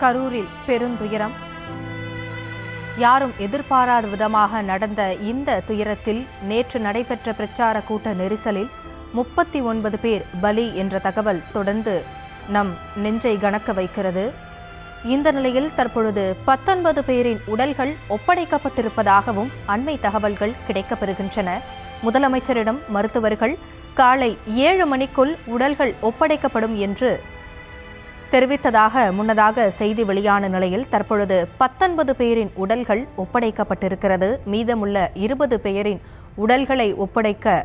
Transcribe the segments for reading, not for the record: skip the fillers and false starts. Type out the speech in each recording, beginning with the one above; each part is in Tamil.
கரூரில் பெருந்துயரம். யாரும் எதிர்பாராத விதமாக நடந்த இந்த துயரத்தில் நேற்று நடைபெற்ற பிரச்சார கூட்ட நெரிசலில் 39 பேர் பலி என்ற தகவல் தொடர்ந்து நம் நெஞ்சை கனக்க வைக்கிறது. இந்த நிலையில் தற்பொழுது 19 பேரின் உடல்கள் ஒப்படைக்கப்பட்டிருப்பதாகவும் அண்மை தகவல்கள் கிடைக்கப்பெறுகின்றன. முதலமைச்சரிடம் மருத்துவர்கள் காலை 7 மணிக்குள் உடல்கள் ஒப்படைக்கப்படும் என்று தெரிவித்ததாக முன்னதாக செய்தி வெளியான நிலையில் தற்பொழுது 19 பேரின் உடல்கள் ஒப்படைக்கப்பட்டிருக்கிறது. மீதமுள்ள 20 பேரின் உடல்களை ஒப்படைக்க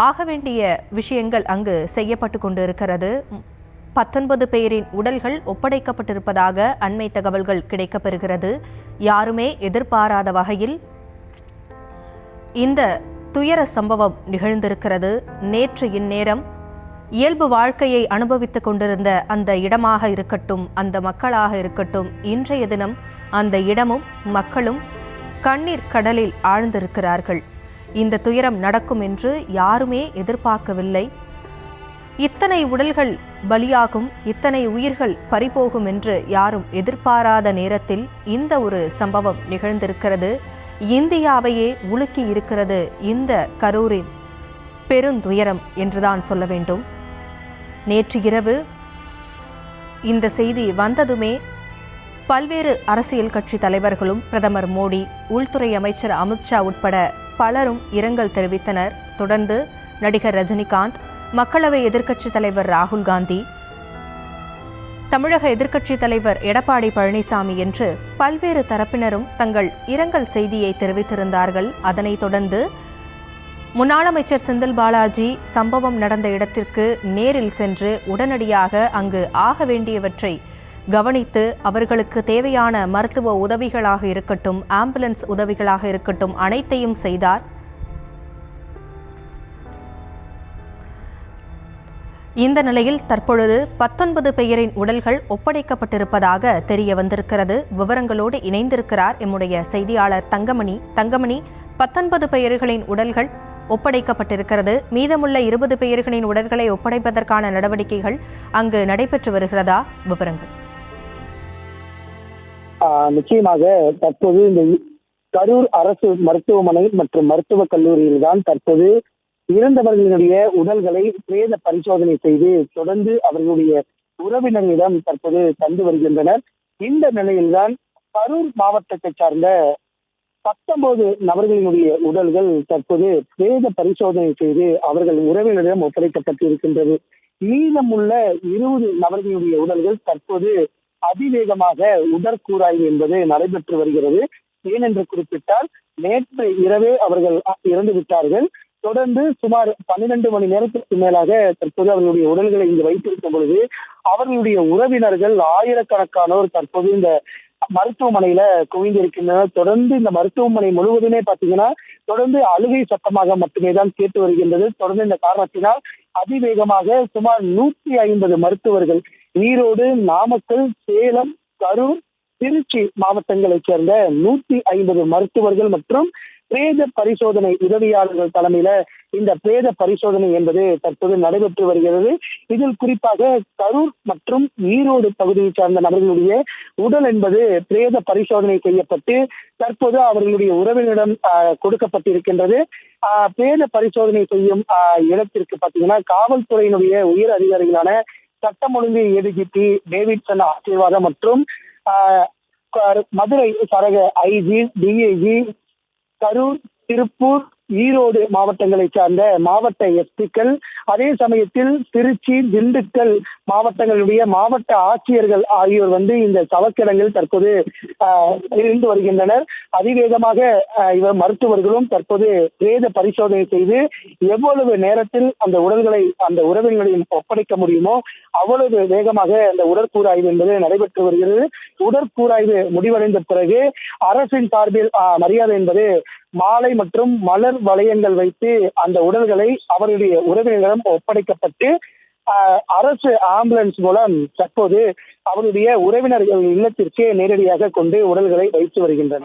ஆக வேண்டிய விஷயங்கள் அங்கு செய்யப்பட்டு கொண்டிருக்கிறது. 19 பேரின் உடல்கள் ஒப்படைக்கப்பட்டிருப்பதாக அண்மை தகவல்கள் கிடைக்கப்பெறுகிறது. யாருமே எதிர்பாராத வகையில் இந்த துயர சம்பவம் நிகழ்ந்திருக்கிறது. நேற்று இந்நேரம் இயல்பு வாழ்க்கையை அனுபவித்துக் கொண்டிருந்த அந்த இடமாக இருக்கட்டும், அந்த மக்களாக இருக்கட்டும், இன்றைய தினம் அந்த இடமும் மக்களும் கண்ணீர் கடலில் ஆழ்ந்திருக்கிறார்கள். இந்த துயரம் நடக்கும் என்று யாருமே எதிர்பார்க்கவில்லை. இத்தனை உடல்கள் பலியாகும், இத்தனை உயிர்கள் பறிபோகும் என்று யாரும் எதிர்பாராத நேரத்தில் இந்த ஒரு சம்பவம் நிகழ்ந்திருக்கிறது. இந்தியாவையே உலுக்கி இருக்கிறது இந்த கரூரின் பெருந்துயரம் என்றுதான் சொல்ல வேண்டும். நேற்று இரவு இந்த செய்தி வந்ததுமே பல்வேறு அரசியல் கட்சி தலைவர்களும் பிரதமர் மோடி, உள்துறை அமைச்சர் அமித்ஷா உட்பட பலரும் இரங்கல் தெரிவித்தனர். தொடர்ந்து நடிகர் ரஜினிகாந்த், மக்களவை எதிர்க்கட்சித் தலைவர் ராகுல் காந்தி, தமிழக எதிர்க்கட்சித் தலைவர் எடப்பாடி பழனிசாமி என்று பல்வேறு தரப்பினரும் தங்கள் இரங்கல் செய்தியை தெரிவித்திருந்தார்கள். அதனைத் தொடர்ந்து முன்னாள் அமைச்சர் செந்தில் பாலாஜி சம்பவம் நடந்த இடத்திற்கு நேரில் சென்று உடனடியாக அங்கு ஆக வேண்டியவற்றை கவனித்து அவர்களுக்கு தேவையான மருத்துவ உதவிகளாக இருக்கட்டும், ஆம்புலன்ஸ் உதவிகளாக இருக்கட்டும், அனைத்தையும் செய்தார். இந்த நிலையில் தற்பொழுது 19 பேரின் உடல்கள் ஒப்படைக்கப்பட்டிருப்பதாக தெரிய வந்திருக்கிறது. விவரங்களோடு இணைந்திருக்கிறார் எம்முடைய செய்தியாளர் தங்கமணி. 19 பெயர்களின் உடல்கள் ஒப்படைக்கப்பட்டிருக்கிறது. மீதமுள்ள 20 பெயர்களின் உடல்களை ஒப்படைப்பதற்கான நடவடிக்கைகள் அங்கு நடைபெற்று வருகிறதா? விவரங்கள். நிச்சயமாக தற்போது இந்த கரூர் அரசு மருத்துவமனை மற்றும் மருத்துவக் கல்லூரியில் தான் தற்போது இறந்தவர்களுடைய உடல்களை பிரேத பரிசோதனை செய்து தொடர்ந்து அவர்களுடைய உறவினர்களிடம் தற்போது தந்து வருகின்றனர். இந்த நிலையில்தான் கரூர் மாவட்டத்தை சார்ந்த 19 நபர்களினுடைய உடல்கள் தற்போது பிரேத பரிசோதனை செய்து அவர்கள் உறவினரிடம் ஒப்படைக்கப்பட்டிருக்கின்றது. மீதமுள்ள 20 நபர்களுடைய உடல்கள் தற்போது அதிவேகமாக உடற்கூராய்வு என்பது நடைபெற்று வருகிறது. ஏனென்று குறிப்பிட்டால் நேற்று இரவே அவர்கள் இறந்து விட்டார்கள். தொடர்ந்து சுமார் 12 மணி நேரத்திற்கு மேலாக தற்போது அவர்களுடைய உடல்களை இங்கு வைத்திருக்கும் பொழுது அவர்களுடைய உறவினர்கள் ஆயிரக்கணக்கானோர் தற்போது இந்த மருத்துவமனையில குவிந்திருக்கின்றனர். தொடர்ந்து இந்த மருத்துவமனை முழுவதுமே பாத்தீங்கன்னா தொடர்ந்து அழுகை சத்தமாக மட்டுமே தான் கேட்டு வருகின்றது. தொடர்ந்து இந்த காரணத்தினால் அதிவேகமாக சுமார் 150 மருத்துவர்கள் ஈரோடு, நாமக்கல், சேலம், கரூர், திருச்சி மாவட்டங்களைச் சேர்ந்த 150 மருத்துவர்கள் மற்றும் பிரேத பரிசோதனை உதவியாளர்கள் தலைமையில இந்த பிரேத பரிசோதனை என்பது தற்போது நடைபெற்று வருகிறது. இதில் குறிப்பாக கரூர் மற்றும் ஈரோடு பகுதியை சார்ந்த நபர்களுடைய உடல் என்பது பிரேத பரிசோதனை செய்யப்பட்டு தற்போது அவர்களுடைய உறவினரிடம் கொடுக்கப்பட்டிருக்கின்றது. பிரேத பரிசோதனை செய்யும் இடத்திற்கு பார்த்தீங்கன்னா காவல்துறையினுடைய உயர் அதிகாரிகளான சட்டம் ஒழுங்கு ஏடிஜிபி டேவிட்சன் ஆசீர்வாதம் மற்றும் மதுரை சரக ஐஜி, டிஐஜி, கரூர், திருப்பூர், ஈரோடு மாவட்டங்களை சார்ந்த மாவட்ட எஸ்பிக்கள், அதே சமயத்தில் திருச்சி, திண்டுக்கல் மாவட்டங்களுடைய மாவட்ட ஆட்சியர்கள் ஆகியோர் இந்த சவக்கிடங்கள் தற்போது இருந்து வருகின்றனர். அதிவேகமாக இவர் மருத்துவர்களும் தற்போது பிரேத பரிசோதனை செய்து எவ்வளவு நேரத்தில் அந்த உடல்களை அந்த உறவினர்களிடம் ஒப்படைக்க முடியுமோ அவ்வளவு வேகமாக அந்த உடற்கூராய்வு என்பது நடைபெற்று வருகிறது. உடற்கூராய்வு முடிவடைந்த பிறகு அரசின் சார்பில் மரியாதை என்பது மாலை மற்றும் மலர் வளையங்கள் வைத்து அந்த உடல்களை அவருடைய உறவினரிடம் ஒப்படைக்கப்பட்டு அரசு ஆம்புலன்ஸ் மூலம் தற்போது அவருடைய உறவினர்கள் இல்லத்திற்கு நேரடியாக கொண்டு உடல்களை வைத்து வருகின்றனர்.